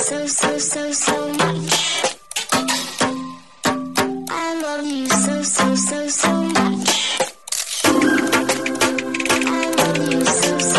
so much. I love you so much. I love you so much.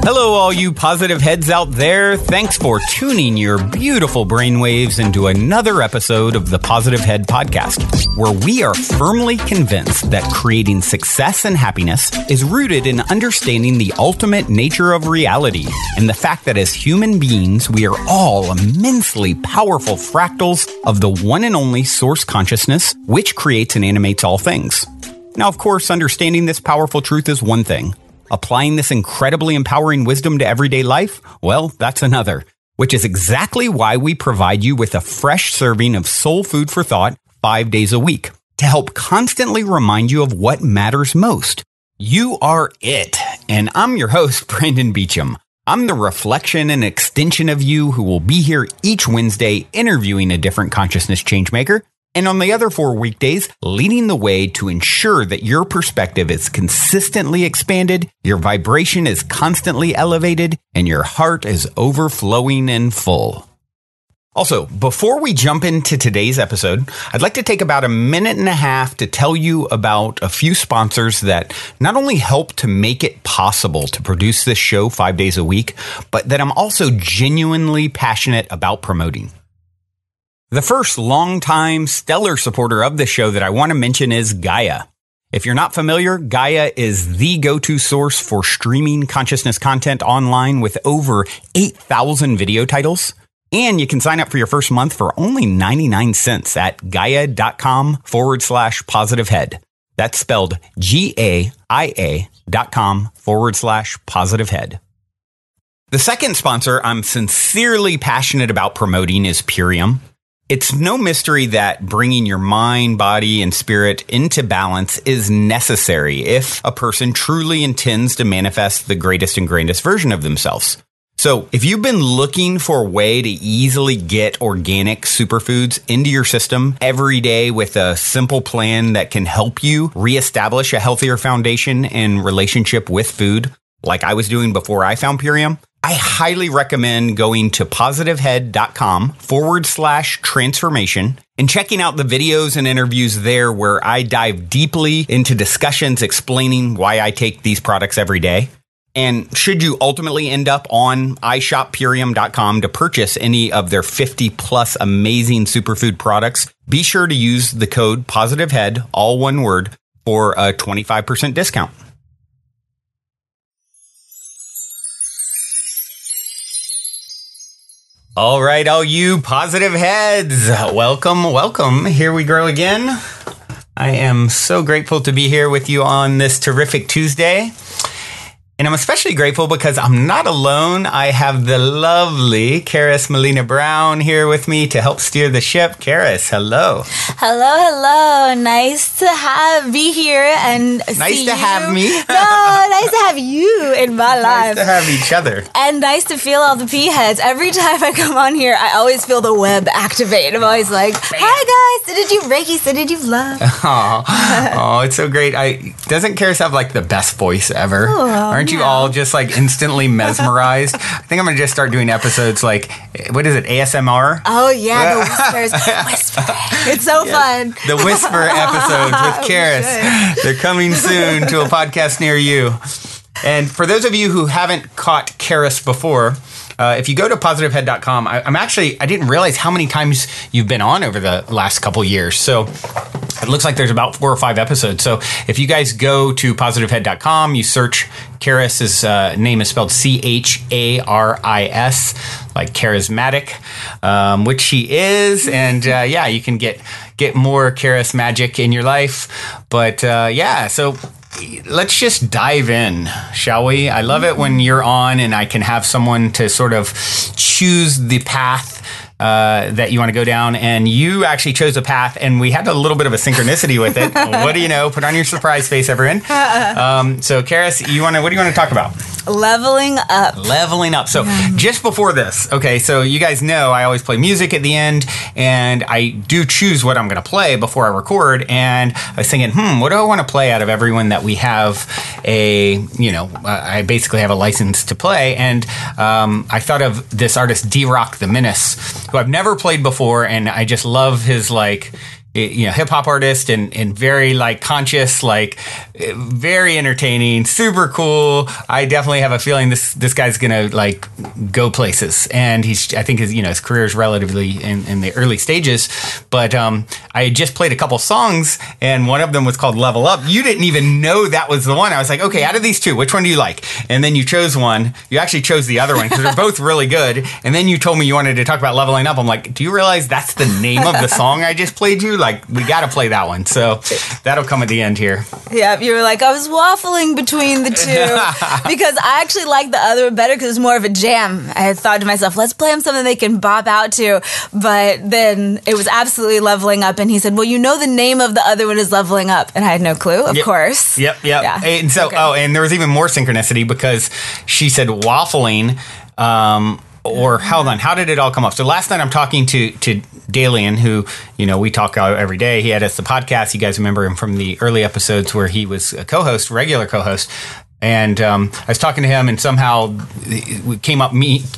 Hello, all you positive heads out there. Thanks for tuning your beautiful brainwaves into another episode of the Positive Head Podcast, where we are firmly convinced that creating success and happiness is rooted in understanding the ultimate nature of reality and the fact that as human beings, we are all immensely powerful fractals of the one and only source consciousness, which creates and animates all things. Now, of course, understanding this powerful truth is one thing. Applying this incredibly empowering wisdom to everyday life? Well, that's another, which is exactly why we provide you with a fresh serving of soul food for thought 5 days a week to help constantly remind you of what matters most. You are it. And I'm your host, Brandon Beecham. I'm the reflection and extension of you who will be here each Wednesday interviewing a different consciousness changemaker. And on the other 4 weekdays, leading the way to ensure that your perspective is consistently expanded, your vibration is constantly elevated, and your heart is overflowing and full. Also, before we jump into today's episode, I'd like to take about a minute and a half to tell you about a few sponsors that not only help to make it possible to produce this show 5 days a week, but that I'm also genuinely passionate about promoting. The first longtime stellar supporter of the show that I want to mention is Gaia. If you're not familiar, Gaia is the go-to source for streaming consciousness content online with over 8,000 video titles. And you can sign up for your first month for only 99 cents at gaia.com/positivehead. That's spelled GAIA.com/positivehead. The second sponsor I'm sincerely passionate about promoting is Purium. It's no mystery that bringing your mind, body, and spirit into balance is necessary if a person truly intends to manifest the greatest and grandest version of themselves. So if you've been looking for a way to easily get organic superfoods into your system every day with a simple plan that can help you reestablish a healthier foundation and relationship with food, like I was doing before I found Purium, I highly recommend going to positivehead.com/transformation and checking out the videos and interviews there where I dive deeply into discussions explaining why I take these products every day. And should you ultimately end up on iShopPurium.com to purchase any of their 50 plus amazing superfood products, be sure to use the code POSITIVEHEAD, all one word, for a 25% discount. All right, all you positive heads, welcome. Here we go again. I am so grateful to be here with you on this terrific Tuesday. And I'm especially grateful because I'm not alone. I have the lovely Charis Melina Brown here with me to help steer the ship. Charis, hello. Hello. Nice to be here and nice to have me. No, nice to have you in my life. Nice to have each other. And nice to feel all the pea heads. Every time I come on here, I always feel the web activate. I'm always like, hi guys, did you Reiki? Did you love? Oh, it's so great. Doesn't Charis have like the best voice ever? Aren't you all just like instantly mesmerized? I think I'm gonna just start doing episodes like, what is it, ASMR? Oh yeah, the whispers. It's so fun. The whisper episodes with Charis. They're coming soon to a podcast near you. And for those of you who haven't caught Charis before, if you go to positivehead.com, I didn't realize how many times you've been on over the last couple years. So it looks like there's about 4 or 5 episodes. So if you guys go to positivehead.com, you search Charis's name is spelled Charis, like charismatic, which she is. And you can get more Charis magic in your life. But so let's just dive in, shall we? I love it when you're on and I can have someone to sort of choose the path that you want to go down, and you actually chose a path, and we had a little bit of a synchronicity with it. What do you know? Put on your surprise face, everyone. So, Charis, what do you want to talk about? Leveling up. Leveling up. So just before this, okay, so you guys know I always play music at the end, and I do choose what I'm going to play before I record. And I was thinking, what do I want to play out of everyone that we have I basically have a license to play. And I thought of this artist, D-Rock the Menace, who I've never played before, and I just love his hip hop artist and very conscious, very entertaining, super cool. I definitely have a feeling this guy's gonna go places, and I think his career is relatively in the early stages. But I had just played a couple songs, and one of them was called Level Up. You didn't even know that was the one. I was like, okay, out of these two, which one do you like? And then you chose one. You actually chose the other one because they're both really good. And then you told me you wanted to talk about Leveling Up. I'm like, do you realize that's the name of the song I just played you? We got to play that one. So that'll come at the end here. Yeah, you were like, I was waffling between the two because I actually like the other one better because it's more of a jam. I had thought to myself, let's play them something they can bop out to. But then it was absolutely Leveling Up. And he said, well, the name of the other one is Leveling Up. And I had no clue, of course. Yep. Yeah. And so, and there was even more synchronicity because she said waffling. Or hold on, how did it all come up? So last night I'm talking to Dalian, who, we talk every day. He had us the podcast. You guys remember him from the early episodes where he was a co-host, regular co-host. And I was talking to him, and somehow it came up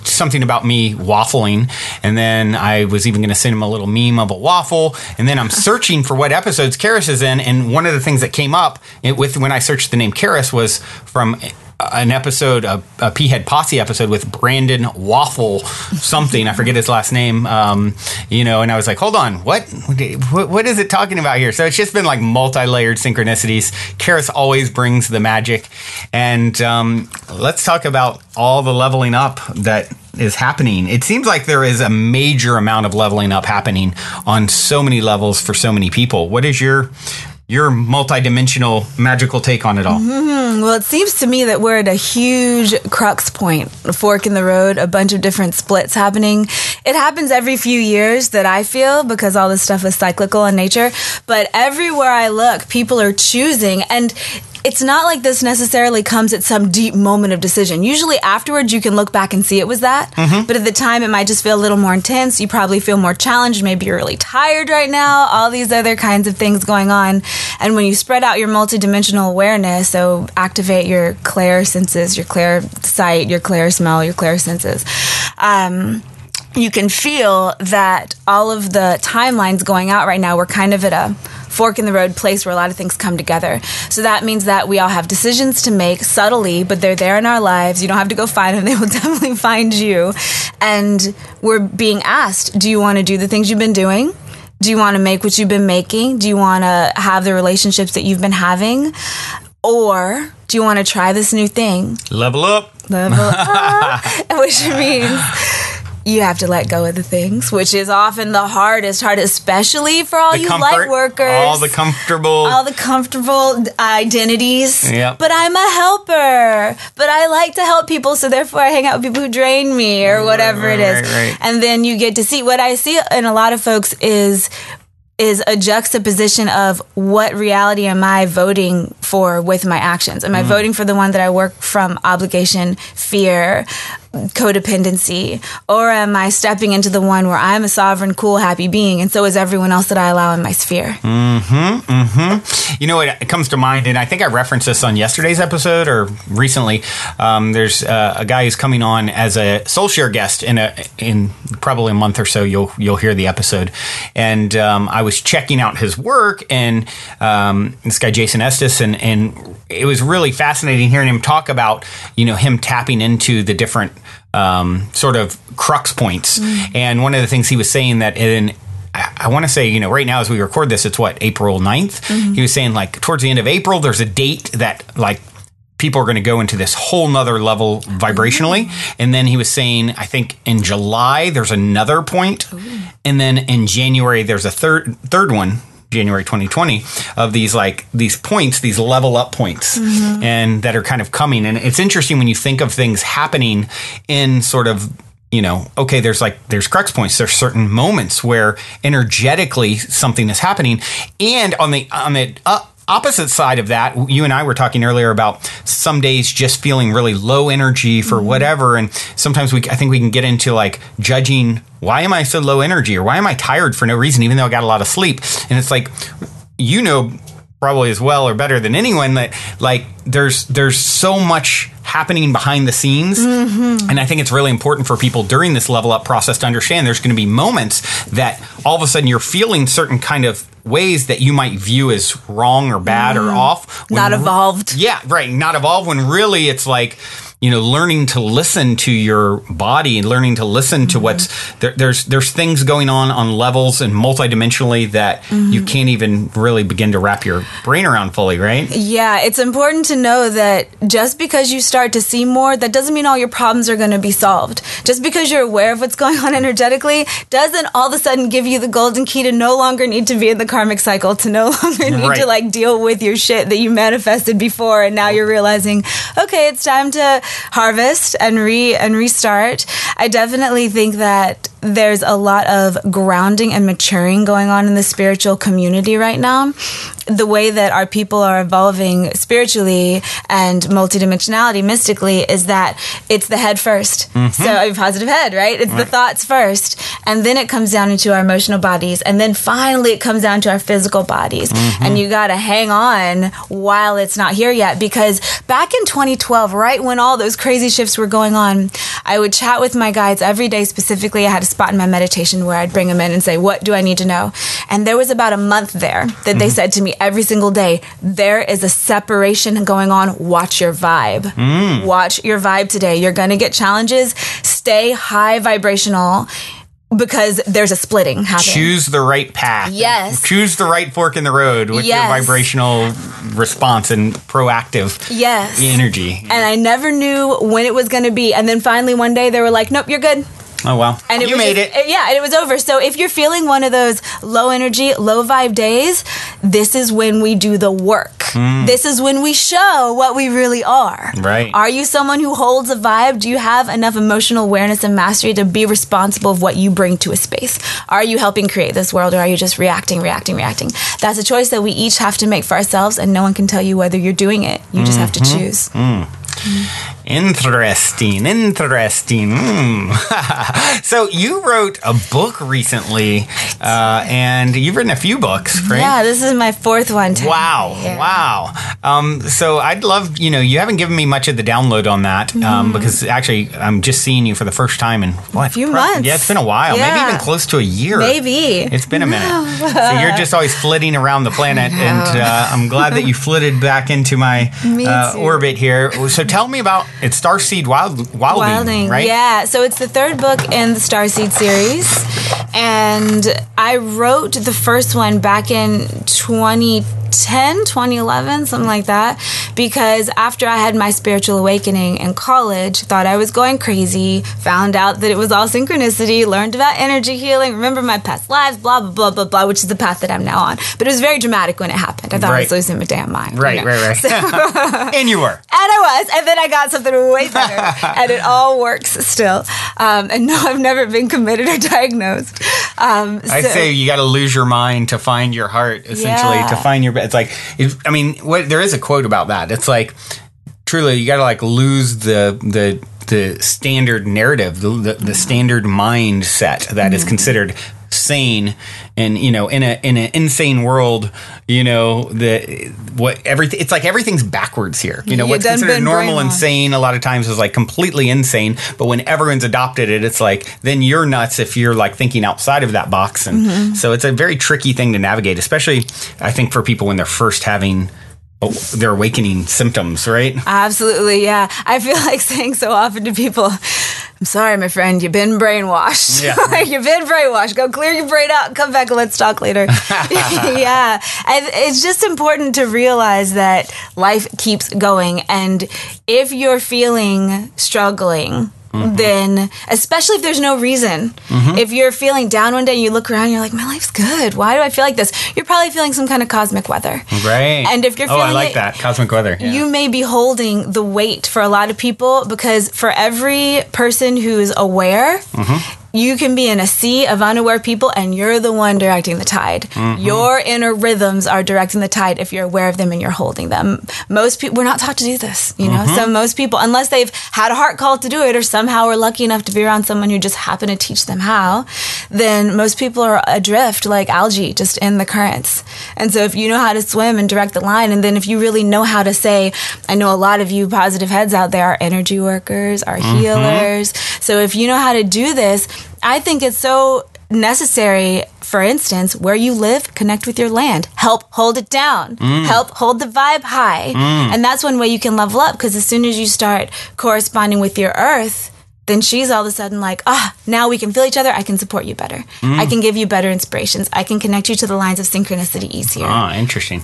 something about me waffling. And then I was even going to send him a little meme of a waffle. And then I'm searching for what episodes Charis is in. And one of the things that came up when I searched the name Charis was from an episode, a P-Head Posse episode with Brandon Waffle something. I forget his last name. And I was like, hold on, what is it talking about here? So it's just been multi-layered synchronicities. Charis always brings the magic. And let's talk about all the leveling up that is happening. It seems like there is a major amount of leveling up happening on so many levels for so many people. What is your multi-dimensional magical take on it all? Well, it seems to me that we're at a huge crux point, a fork in the road, a bunch of different splits happening. It happens every few years that I feel, because all this stuff is cyclical in nature. But everywhere I look, people are choosing, and it's not like this necessarily comes at some deep moment of decision. Usually afterwards, you can look back and see it was that. But at the time, it might just feel a little more intense. You probably feel more challenged. Maybe you're really tired right now. All these other kinds of things going on. And when you spread out your multidimensional awareness, so activate your clair senses, your clair sight, your clair smell, your clair senses, you can feel that all of the timelines going out right now, we're kind of at a fork in the road place where a lot of things come together. So that means that we all have decisions to make subtly, but they're there in our lives. You don't have to go find them. They will definitely find you. And we're being asked, do you want to do the things you've been doing? Do you want to make what you've been making? Do you want to have the relationships that you've been having? Or do you want to try this new thing? Level up. Level up. Which means you have to let go of the things, which is often the hardest, especially for all you light workers. All the comfortable identities. Yep. But I'm a helper. But I like to help people, so therefore I hang out with people who drain me or whatever it is. Right. And then you get to see what I see in a lot of folks is a juxtaposition of what reality am I voting for with my actions? Am I voting for the one that I work from obligation, fear, codependency, or am I stepping into the one where I'm a sovereign, cool, happy being, and so is everyone else that I allow in my sphere? It comes to mind, and I think I referenced this on yesterday's episode or recently. There's a guy who's coming on as a soul share guest in probably a month or so. You'll hear the episode, and I was checking out his work, and this guy Jason Estes, and it was really fascinating hearing him talk about him tapping into the different sort of crux points. And one of the things he was saying that I want to say, right now as we record this, it's April 9th. He was saying towards the end of April, there's a date that people are going to go into this whole nother level vibrationally. And then he was saying, I think in July, there's another point. And then in January, there's a third one, January 2020, of these points, these level up points, and that are kind of coming. And it's interesting when you think of things happening in sort of, okay, there's crux points. There's certain moments where energetically something is happening. And on the opposite side of that, you and I were talking earlier about some days just feeling really low energy for whatever. And sometimes I think we can get into like judging, why am I so low energy, or why am I tired for no reason, even though I got a lot of sleep? And it's like, probably as well or better than anyone, that like there's so much happening behind the scenes. And I think it's really important for people during this level up process to understand there's going to be moments that all of a sudden you're feeling certain kind of ways that you might view as wrong or bad or off. Not evolved. Yeah, right. Not evolved, when really it's like, learning to listen to your body and learning to listen to what's there's things going on levels and multidimensionally that you can't even really begin to wrap your brain around fully, right? Yeah, it's important to know that just because you start to see more, that doesn't mean all your problems are going to be solved. Just because you're aware of what's going on energetically doesn't all of a sudden give you the golden key to no longer need to be in the karmic cycle, to no longer need to like deal with your shit that you manifested before, and now you're realizing, okay, it's time to harvest and restart. I definitely think that there's a lot of grounding and maturing going on in the spiritual community right now. The way that our people are evolving spiritually and multidimensionality, mystically, is that it's the head first. So positive head, right? It's the thoughts first. And then it comes down into our emotional bodies. And then finally it comes down to our physical bodies. And you got to hang on while it's not here yet. Because back in 2012, right when all those crazy shifts were going on, I would chat with my guides every day. Specifically, I had a spot in my meditation where I'd bring them in and say, what do I need to know? And there was about a month there that they said to me every single day, there is a separation going on. Watch your vibe. Watch your vibe today. You're going to get challenges. Stay high vibrational, because there's a splitting happening. Choose the right path. Yes. Choose the right fork in the road with your vibrational response and proactive energy. And I never knew when it was going to be. And then finally one day they were like, nope, you're good. Oh, wow. And you made it. Yeah, and it was over. So if you're feeling one of those low energy, low vibe days, this is when we do the work. This is when we show what we really are. Right. Are you someone who holds a vibe? Do you have enough emotional awareness and mastery to be responsible of what you bring to a space? Are you helping create this world, or are you just reacting? That's a choice that we each have to make for ourselves, and no one can tell you whether you're doing it. You just have to choose. Interesting. So you wrote a book recently, and you've written a few books, right? Yeah, this is my fourth one. Wow. So I'd love, you haven't given me much of the download on that, because actually I'm just seeing you for the first time in a few months. Yeah, it's been a while. Yeah. Maybe even close to a year. Maybe. It's been a minute. So you're just always flitting around the planet, and I'm glad that you flitted back into my orbit here. So tell me about, it's Starseed Wilding, right? Yeah, so it's the third book in the Starseed series, and I wrote the first one back in 2011, something like that, because after I had my spiritual awakening in college, thought I was going crazy, found out that it was all synchronicity, learned about energy healing, remember my past lives, blah, blah, blah, blah, blah, which is the path that I'm now on. But it was very dramatic when it happened. I thought I was losing my damn mind. Right. So, and you were. And I was. And then I got something way better. And it all works still. And no, I've never been committed or diagnosed. I'd say you got to lose your mind to find your heart, essentially, to find your... It's like, there is a quote about that. It's like, truly, you got to like lose the standard narrative, the standard mindset that is considered sane, and in an insane world, it's like everything's backwards here. What's considered normal and sane a lot of times is like completely insane, but when everyone's adopted it, it's like then you're nuts if you're like thinking outside of that box. And so it's a very tricky thing to navigate, especially I think for people when they're first having their awakening symptoms, right? Absolutely, yeah. I feel like saying so often to people, I'm sorry, my friend, you've been brainwashed. Yeah. You've been brainwashed. Go clear your brain out. Come back and let's talk later. Yeah. And it's just important to realize that life keeps going. And if you're feeling struggling, then, especially if there's no reason, if you're feeling down one day and you look around and you're like, my life's good, why do I feel like this? You're probably feeling some kind of cosmic weather. Right. And if you're feeling I like that, cosmic weather. Yeah. You may be holding the weight for a lot of people, because for every person who's aware, you can be in a sea of unaware people and you're the one directing the tide. Your inner rhythms are directing the tide if you're aware of them and you're holding them. Most people, we're not taught to do this, you know? So most people, unless they've had a heart call to do it or somehow are lucky enough to be around someone who just happened to teach them how, then most people are adrift like algae, just in the currents. And so if you know how to swim and direct the line, and then if you really know how to say, I know a lot of you positive heads out there are energy workers, are healers. So if you know how to do this, I think it's so necessary. For instance, where you live, connect with your land. Help hold it down. Help hold the vibe high. And that's one way you can level up, because as soon as you start corresponding with your earth, then she's all of a sudden like, now we can feel each other. I can support you better. I can give you better inspirations. I can connect you to the lines of synchronicity easier. Interesting.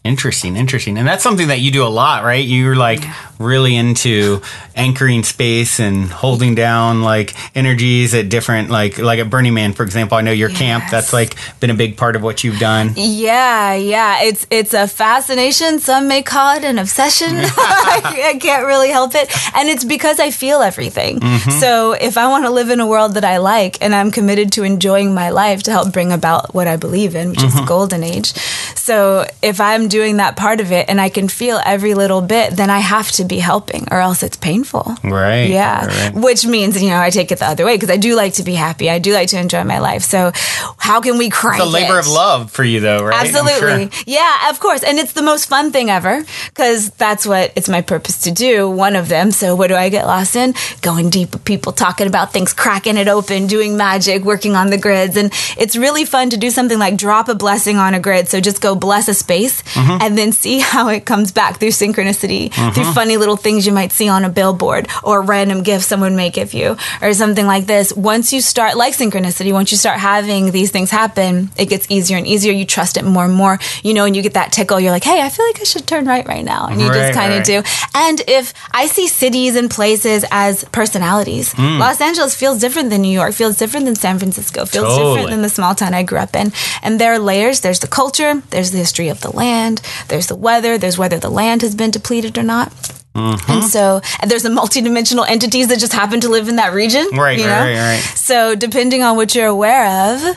Interesting. And that's something that you do a lot, right? You're like really into anchoring space and holding down like energies at different, like at Burning Man, for example. I know your camp, that's like been a big part of what you've done. Yeah. It's a fascination. Some may call it an obsession. I can't really help it. And it's because I feel everything. So if I want to live in a world that I like, and I'm committed to enjoying my life to help bring about what I believe in, which is the golden age. So if I'm doing that part of it and I can feel every little bit, then I have to be helping, or else it's painful. Right. Yeah. Right. Which means, I take it the other way, because I do like to be happy. I do like to enjoy my life. So how can we crank it? It's a labor of love for you, though, right? Absolutely. Sure. Yeah, of course. And it's the most fun thing ever, because that's what it's my purpose to do, one of them. So what do I get lost in? Going deep with people, talking about things, cracking it open, doing magic, working on the grids. And it's really fun to do something like drop a blessing on a grid. So just go bless a space and then see how it comes back through synchronicity, through funny little things you might see on a billboard, or random gifts someone may give you, or something like this. Once you start, like synchronicity, once you start having these things happen, it gets easier and easier. You trust it more and more, and you get that tickle. You're like, hey, I feel like I should turn right now. And you just kind of do. And if I see cities and places as personalities, Los Angeles feels different than New York, feels different than San Francisco, feels different than the small town I grew up in. And there are layers. There's the culture, there's the history of the land, there's the weather, there's whether the land has been depleted or not. And so there's the multidimensional entities that just happen to live in that region. Right. So depending on what you're aware of,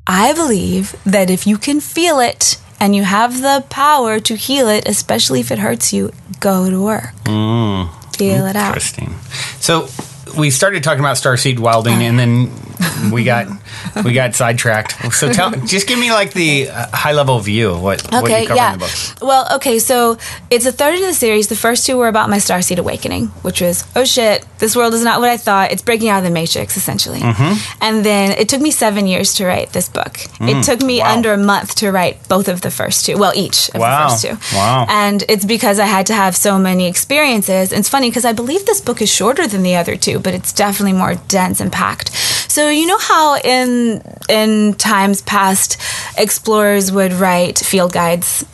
I believe that if you can feel it and you have the power to heal it, especially if it hurts you, go to work. Feel it out. Interesting. So we started talking about Starseed Wilding, and then we got sidetracked. So just give me like the high level view of what you cover in the book. Well, okay, so it's a third in the series. The first two were about my Starseed awakening, which was, oh shit, this world is not what I thought. It's breaking out of the matrix, essentially. And then it took me 7 years to write this book. It took me under a month to write both of the first two. Well, each of the first two. And it's because I had to have so many experiences. And it's funny because I believe this book is shorter than the other two, but it's definitely more dense and packed. So you know how in times past explorers would write field guides,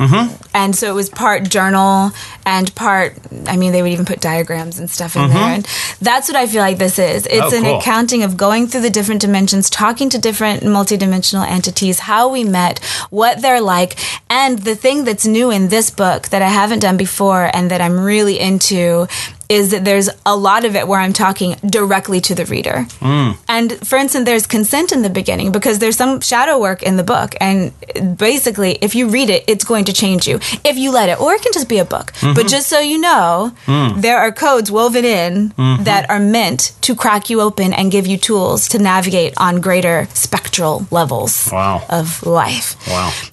and so it was part journal and part, they would even put diagrams and stuff in there, and that's what I feel like this is. It's an accounting of going through the different dimensions, talking to different multidimensional entities, how we met, what they're like, and the thing that's new in this book that I haven't done before and that I'm really into is that there's a lot of it where I'm talking directly to the reader. And for instance, there's consent in the beginning because there's some shadow work in the book. And basically, if you read it, it's going to change you if you let it. Or it can just be a book. But just so you know, there are codes woven in that are meant to crack you open and give you tools to navigate on greater spectral levels of life.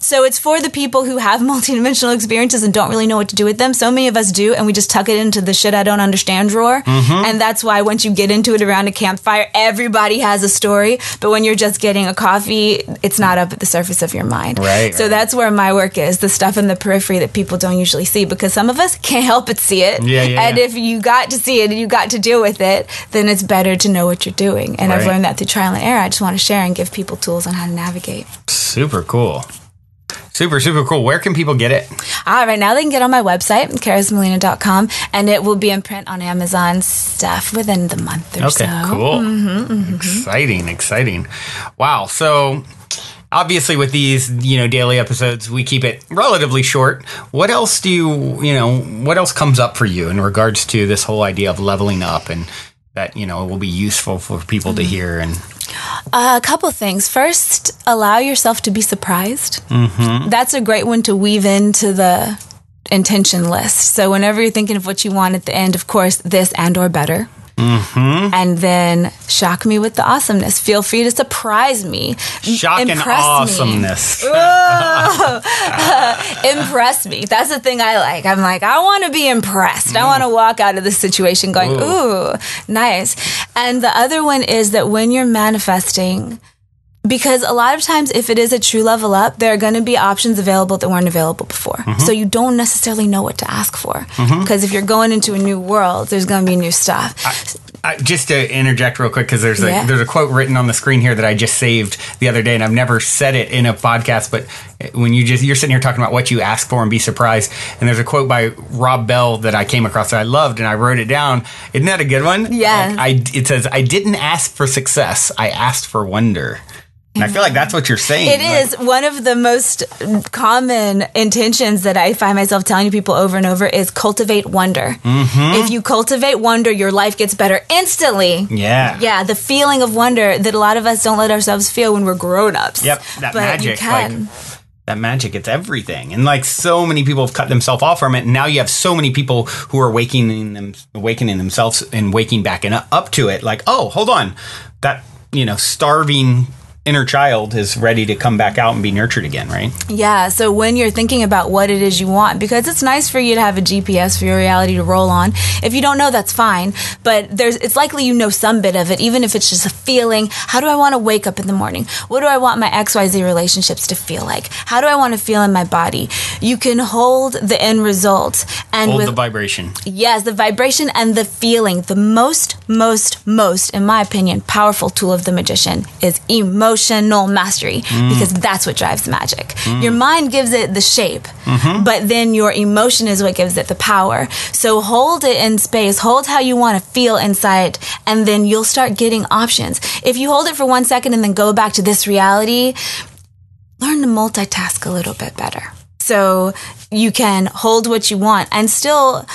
So it's for the people who have multidimensional experiences and don't really know what to do with them. So many of us do, and we just tuck it into the shit I don't understand drawer. And that's why once you get into it around a campfire, everybody has a story. But when you're just getting a coffee, it's not up at the surface of your mind. So that's where my work is, the stuff in the periphery that people don't usually see, because some of us can't help but see it. And if you got to see it and you got to deal with it, then it's better to know what you're doing. And I've learned that through trial and error. I just want to share and give people tools on how to navigate. Super cool. Super, super cool. Where can people get it? Right now they can get on my website, charismelina.com, and it will be in print on Amazon stuff within the month or so. Okay, cool. Exciting. Wow. So obviously with these, daily episodes, we keep it relatively short. What else what else comes up for you in regards to this whole idea of leveling up and that, will be useful for people to hear? And a couple things. First, allow yourself to be surprised. Mm-hmm. That's a great one to weave into the intention list. So whenever you're thinking of what you want at the end, of course, this and or better. Mm-hmm. And then shock me with the awesomeness. Feel free to surprise me. Shock and awesomeness. Impress me. That's the thing I like. I'm like, I want to be impressed. I want to walk out of this situation going, ooh, nice. And the other one is that when you're manifesting, because a lot of times if it is a true level up, there are going to be options available that weren't available before. Mm-hmm. So you don't necessarily know what to ask for. Because if you're going into a new world, there's going to be new stuff. Just to interject real quick, because there's a quote written on the screen here that I just saved the other day, and I've never said it in a podcast, but when you're sitting here talking about what you ask for and be surprised, and there's a quote by Rob Bell that I came across that I loved, and I wrote it down. Isn't that a good one? Yeah. It says, I didn't ask for success, I asked for wonder. And I feel like that's what you're saying. It is. One of the most common intentions that I find myself telling people over and over is cultivate wonder. Mm-hmm. If you cultivate wonder, your life gets better instantly. Yeah. Yeah, the feeling of wonder that a lot of us don't let ourselves feel when we're grown-ups. Yep, that but magic. You can. That magic, it's everything. And so many people have cut themselves off from it. And now you have so many people who are awakening themselves and waking back and up to it. Like, oh, hold on. That, starving inner child is ready to come back out and be nurtured again, right? Yeah, so when you're thinking about what it is you want, because it's nice for you to have a GPS for your reality to roll on. If you don't know, that's fine, but it's likely you know some bit of it, even if it's just a feeling. How do I want to wake up in the morning? What do I want my XYZ relationships to feel like? How do I want to feel in my body? You can hold the end result. And hold the vibration. Yes, the vibration and the feeling. The most, in my opinion, powerful tool of the magician is emotional mastery, because that's what drives magic. Your mind gives it the shape, but then your emotion is what gives it the power. So hold it in space, hold how you want to feel inside, and then you'll start getting options. If you hold it for 1 second and then go back to this reality, learn to multitask a little bit better. So you can hold what you want and still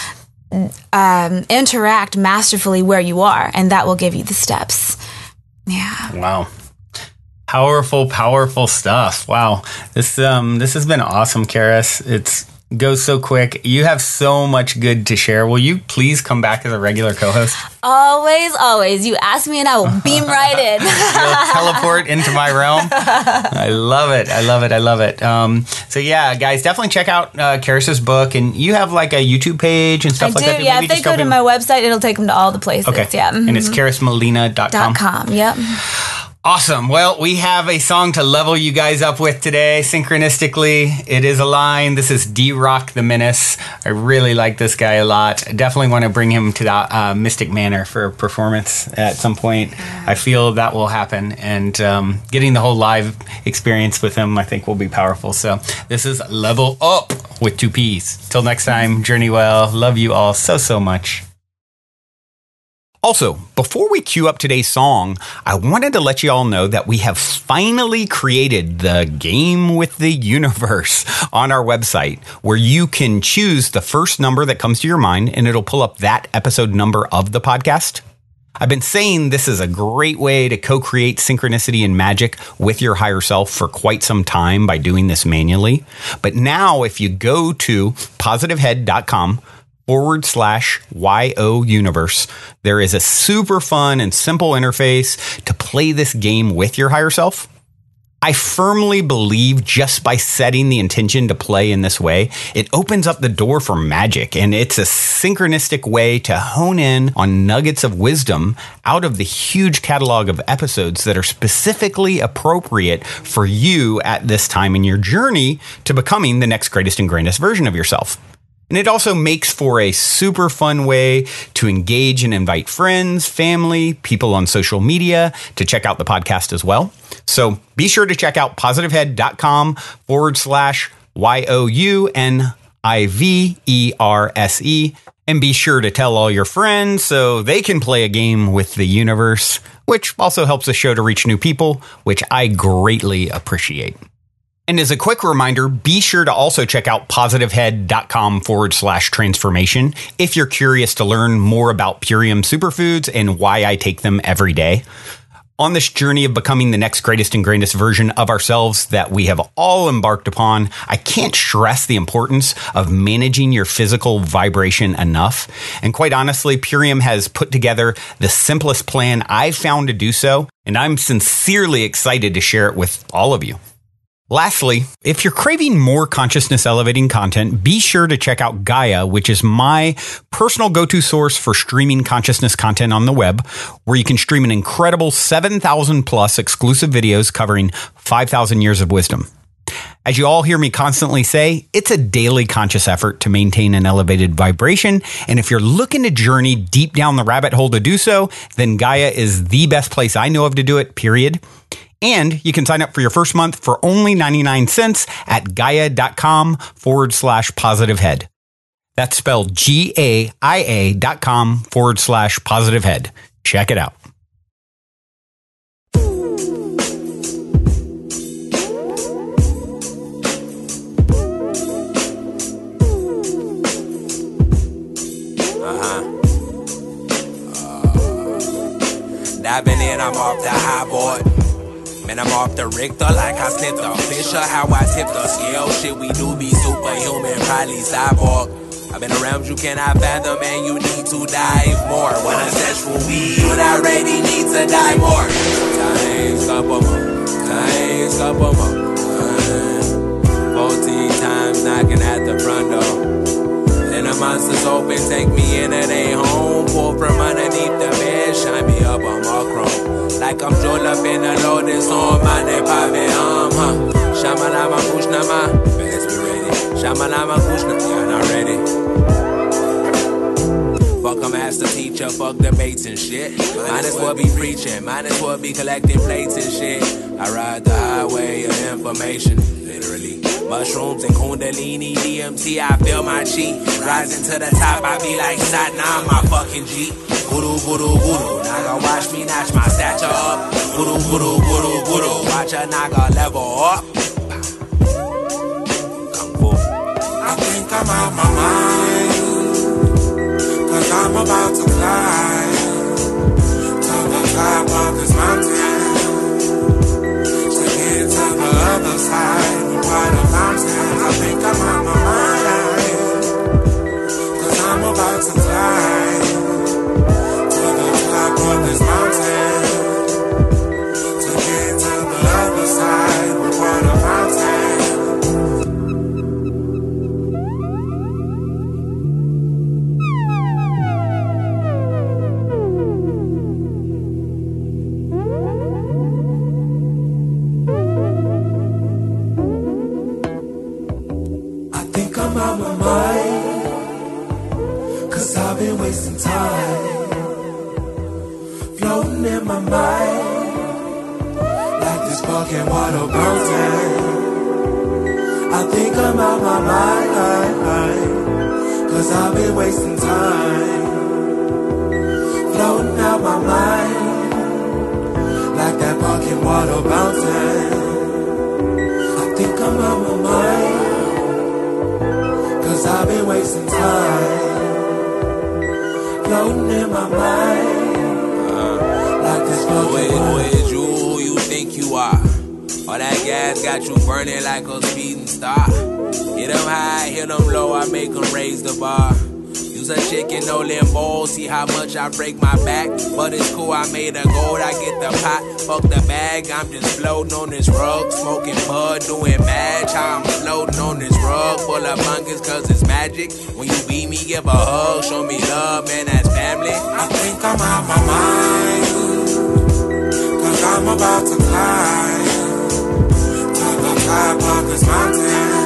interact masterfully where you are, and that will give you the steps. Yeah. Wow. Powerful stuff. Wow. This has been awesome, Charis. It goes so quick. You have so much good to share. Will you please come back as a regular co-host? Always. You ask me and I will beam right in. You'll teleport into my realm. I love it. So yeah, guys, definitely check out Charis's book. And you have like a YouTube page and stuff like that. Yeah, if they go to my website, it'll take them to all the places. Okay. Yeah. And it's charismelina.com. Yep. Awesome. Well, we have a song to level you guys up with today. Synchronistically, it is a line. This is D-Rock the Menace. I really like this guy a lot. I definitely want to bring him to the Mystic Manor for a performance at some point. I feel that will happen. And getting the whole live experience with him, I think, will be powerful. So this is Level Up with 2 P's. Till next time, journey well. Love you all so much. Also, before we cue up today's song, I wanted to let you all know that we have finally created the Game with the Universe on our website, where you can choose the first number that comes to your mind, and it'll pull up that episode number of the podcast. I've been saying this is a great way to co-create synchronicity and magic with your higher self for quite some time by doing this manually. But now, if you go to positivehead.com/YO Universe, there is a super fun and simple interface to play this game with your higher self. I firmly believe just by setting the intention to play in this way, it opens up the door for magic, and it's a synchronistic way to hone in on nuggets of wisdom out of the huge catalog of episodes that are specifically appropriate for you at this time in your journey to becoming the next greatest and grandest version of yourself. And it also makes for a super fun way to engage and invite friends, family, people on social media to check out the podcast as well. So be sure to check out positivehead.com/YOUNIVERSE, and be sure to tell all your friends so they can play a game with the universe, which also helps the show to reach new people, which I greatly appreciate. And as a quick reminder, be sure to also check out positivehead.com/transformation if you're curious to learn more about Purium superfoods and why I take them every day. On this journey of becoming the next greatest and grandest version of ourselves that we have all embarked upon, I can't stress the importance of managing your physical vibration enough. And quite honestly, Purium has put together the simplest plan I've found to do so, and I'm sincerely excited to share it with all of you. Lastly, if you're craving more consciousness elevating content, be sure to check out Gaia, which is my personal go-to source for streaming consciousness content on the web, where you can stream an incredible 7,000 plus exclusive videos covering 5,000 years of wisdom. As you all hear me constantly say, it's a daily conscious effort to maintain an elevated vibration. And if you're looking to journey deep down the rabbit hole to do so, then Gaia is the best place I know of to do it, period. And you can sign up for your first month for only 99 cents at gaia.com/positivehead. That's spelled GAIA.com/positivehead. Check it out. Diving in, I'm off the high board. Man, I'm off the Richter like I sniffed a Fisher. How I tip the scale, shit we do be superhuman, probably cyborg. I've been around you cannot fathom, and you need to dive more. When ancestral we do not ready, need to die more. Couple more. 14 times knocking at the front door. Then the monsters open, take me in and they home. Pull from underneath the bed, shine me up on my chrome. Like I'm jeweled up in a lotus on my pavilion, Shamalama Kushnama, let's be ready. Shamalama Kushnama, you're not ready. Fuck a master teacher, fuck debates and shit. Might as well be preaching, might as well be collecting plates and shit. I ride the highway of information, literally. Mushrooms and Kundalini, DMT, I feel my chi. Rising to the top, I be like Satnam, my fucking G. Guru, guru, guru. Naga watch me notch my stature up. Guru, guru, guru, guru. Watch a Naga level up. Kung Fu. I think I'm out my mind, 'cause I'm about to climb to the top of this mountain, to get to the other side. Quite a mountain. I think I'm out my mind, 'cause I'm about to climb top of this mountain, to get to the other side. We're on a mountain. I think I'm out my mind, 'cause I've been wasting time floating in my mind, like this fucking water fountain. I think I'm out my mind, 'cause I've been wasting time, floating out my mind, like that fucking water fountain. I think I'm out my mind, 'cause I've been wasting time, floating in my mind. Who is you? Who you think you are? All that gas got you burning like a speeding star. Hit them high, hit them low, I make them raise the bar. Use a chicken, no limbo, see how much I break my back. But it's cool, I made a gold, I get the pot, fuck the bag. I'm just floating on this rug, smoking bud, doing match. How I'm floating on this rug, full of fungus, 'cause it's magic. When you beat me, give a hug, show me love, man, that's family. I think I'm out my mind, 'cause I'm about to climb to the top of this mountain,